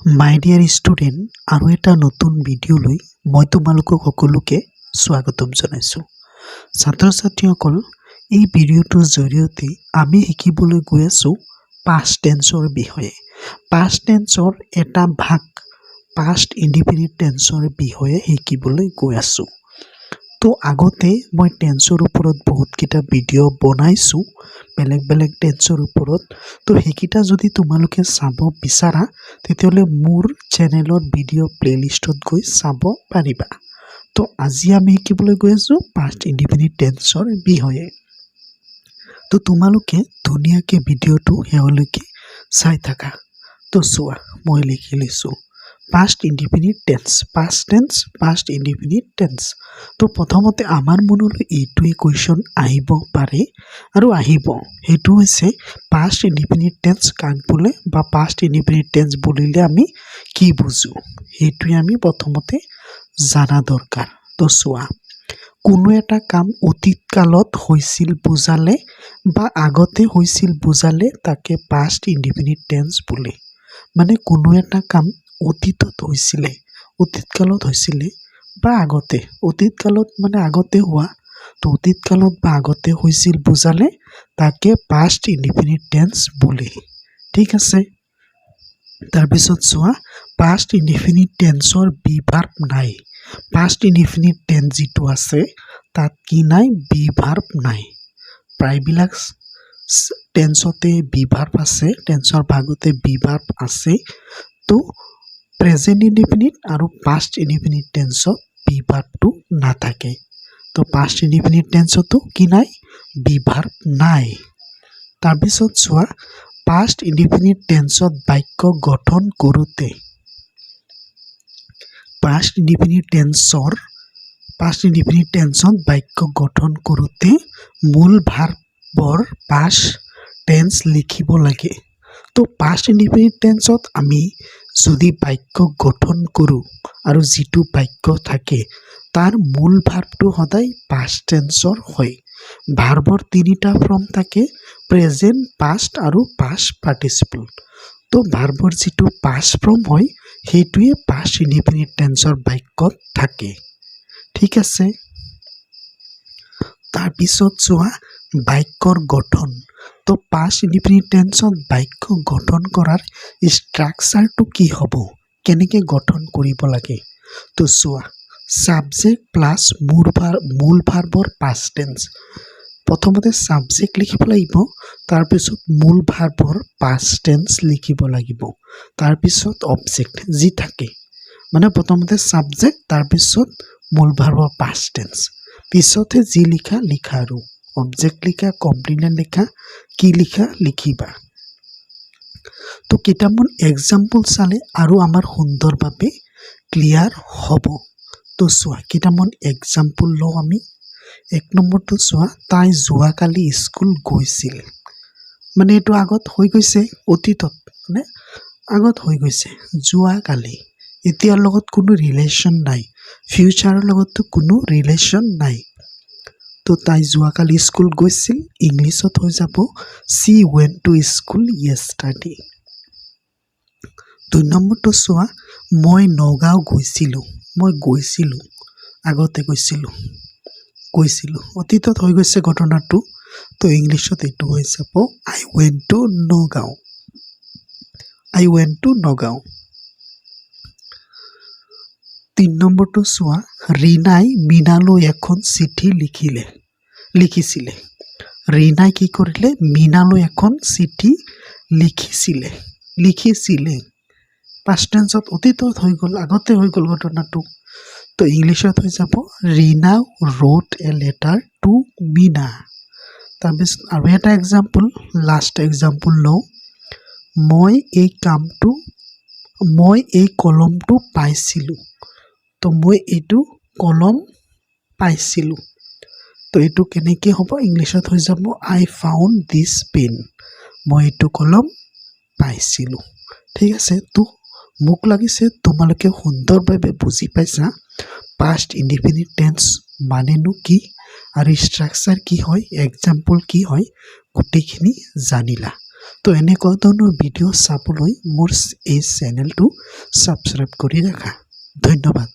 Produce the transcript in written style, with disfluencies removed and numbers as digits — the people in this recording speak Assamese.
My dear student, আৰু এটা নতুন ভিডিঅ'লৈ মই তোমালোকক সকলোকে স্বাগতম জনাইছোঁ। ছাত্ৰ-ছাত্ৰীসকল, এই ভিডিঅ'টোৰ জৰিয়তে আমি শিকিবলৈ গৈ আছোঁ past tenseৰ বিষয়ে। past tenseৰ এটা ভাগ past indefinite tenseৰ বিষয়ে শিকিবলৈ গৈ আছোঁ। তো আগতে মই টেন্সৰ ওপৰত বহুত কিটা ভিডিঅ' বনাইছোঁ বেলেগ টেন্সৰ ওপৰত। তো সেইকেইটা যদি তোমালোকে চাব বিচাৰা তেতিয়াহ'লে মোৰ চেনেলৰ ভিডিঅ' প্লেলিষ্টত গৈ চাব পাৰিবা। তো আজি আমি শিকিবলৈ গৈ আছোঁ past indefinite tenseৰ বিষয়ে। তো তোমালোকে ধুনীয়াকৈ ভিডিঅ'টো শেষলৈকে চাই থাকা। তো চোৱা, মই লিখি লৈছোঁ past indefinite tense, past indefinite tense। তো প্ৰথমতে আমাৰ মনলৈ এইটোৱে কুৱেশ্যন আহিব পাৰে আৰু আহিব, সেইটো হৈছে past indefinite tense কাক বোলে বা past indefinite tense বুলিলে আমি কি বুজো, সেইটোৱে আমি প্ৰথমতে জানা দৰকাৰ। তো চোৱা, কোনো এটা কাম অতীত কালত হৈছিল বুজালে বা আগতে হৈছিল বুজালে তাকে past indefinite tense বোলে। মানে কোনো এটা কাম অতীতত হৈছিলে, অতীত কালত হৈছিলে বা আগতে, অতীত কালত মানে আগতে হোৱা, তো অতীত কালত বা আগতে হৈছিল বুজালে তাকে past indefinite tense বোলে। ঠিক আছে, তাৰপিছত চোৱা, past indefinite tenseৰ be verb নাই। past indefinite tense যিটো আছে তাত কি নাই, be verb নাই। প্ৰায়বিলাক টেন্সতে be verb আছে, টেন্সৰ ভাগতে be verb আছে। তো present indefinite আৰু past indefinite tenseত be verbটো নাথাকে। তো past indefinite tenseতো কি নাই, be verb নাই। তাৰপিছত চোৱা, past indefinite tenseত বাক্য গঠন কৰোঁতে past indefinite tenseত বাক্য গঠন কৰোঁতে মূল ভাৰ্বৰ past tense লিখিব লাগে। তো past indefinite tenseত আমি যদি বাক্য গঠন কৰোঁ আৰু যিটো বাক্য থাকে তাৰ মূল ভাৰ্বটো সদায় past tenseৰ হয়। ভাৰ্বৰ তিনিটা ফৰ্ম থাকে, প্ৰেজেণ্ট, পাষ্ট আৰু পাষ্ট পাৰ্টিচিপল। তো ভাৰ্বৰ যিটো পাষ্ট ফৰ্ম হয় সেইটোৱে past indefinite tenseৰ বাক্যত থাকে। ঠিক আছে, তাৰপিছত চোৱা, বাক্যৰ গঠন। তো past indefinite tenseত বাক্য গঠন কৰাৰ ষ্ট্ৰাকচাৰটো কি হ'ব, কেনেকৈ গঠন কৰিব লাগে। তো চোৱা, ছাবজেক্ট প্লাছ মূল ভাৰ্বৰ past tense। প্ৰথমতে ছাবজেক্ট লিখিব লাগিব, তাৰপিছত মূল ভাৰ্বৰ past tense লিখিব লাগিব, তাৰপিছত অবজেক্ট যি থাকে, মানে প্ৰথমতে ছাবজেক্ট তাৰপিছত মূল ভাৰ্বৰ past tense, পিছতহে যি লিখা আৰু অবজেক্ট লিখা, কমপ্লিমেণ্ট লিখা, কি লিখা লিখিবা। তো কেইটামান এক্সাম্পল চালে আৰু আমাৰ সুন্দৰভাৱে ক্লিয়াৰ হ'ব। তো চোৱা, কেইটামান এক্সাম্পল লওঁ আমি। এক নম্বৰটো চোৱা, তাই যোৱাকালি স্কুল গৈছিল। মানে এইটো আগত হৈ গৈছে, অতীতত মানে আগত হৈ গৈছে, যোৱাকালি। এতিয়াৰ লগত কোনো ৰিলেশ্যন নাই, ফিউচাৰৰ লগততো কোনো ৰিলেশ্যন নাই। তো তাই যোৱাকালি স্কুল গৈছিল, ইংলিছত হৈ যাব she went to school yesterday। ২ নম্বৰটো চোৱা, মই নগাঁও গৈছিলোঁ। মই গৈছিলোঁ, আগতে গৈছিলোঁ, অতীতত হৈ গৈছে ঘটনাটো। তো ইংলিছত এইটো হৈ যাব I went to নগাঁও। ৩ নম্বৰটো চোৱা, ৰীনাই মীনালৈ এখন চিঠি লিখিছিলে। ৰীনাই কি কৰিলে, মীনালৈ এখন চিঠি লিখিছিলে। পাষ্ট টেন্সত অতীতত হৈ গ'ল, আগতে হৈ গ'ল ঘটনাটো। তো ইংলিছত হৈ যাব Reena wrote a letter to Meena. তাৰপিছত আৰু এটা এক্সাম্পল, লাষ্ট এক্সাম্পল লওঁ, মই এই কলমটো পাইছিলোঁ। তো মই এইটো কলম পাইছিলোঁ। তো এইটো কেনেকৈ হ'ব, ইংলিছত হৈ যাব I found this pen। মই এইটো কলম পাইছিলোঁ। ঠিক আছে, তো মোক লাগিছে তোমালোকে সুন্দৰভাৱে বুজি পাইছা past indefinite tense মানেনো কি আৰু ষ্ট্ৰাকচাৰ কি হয়, এক্সাম্পল কি হয়, গোটেইখিনি জানিলা। তো এনেকুৱা ধৰণৰ ভিডিঅ' চাবলৈ মোৰ এই চেনেলটো ছাবস্ক্ৰাইব কৰি ৰাখা। ধন্যবাদ।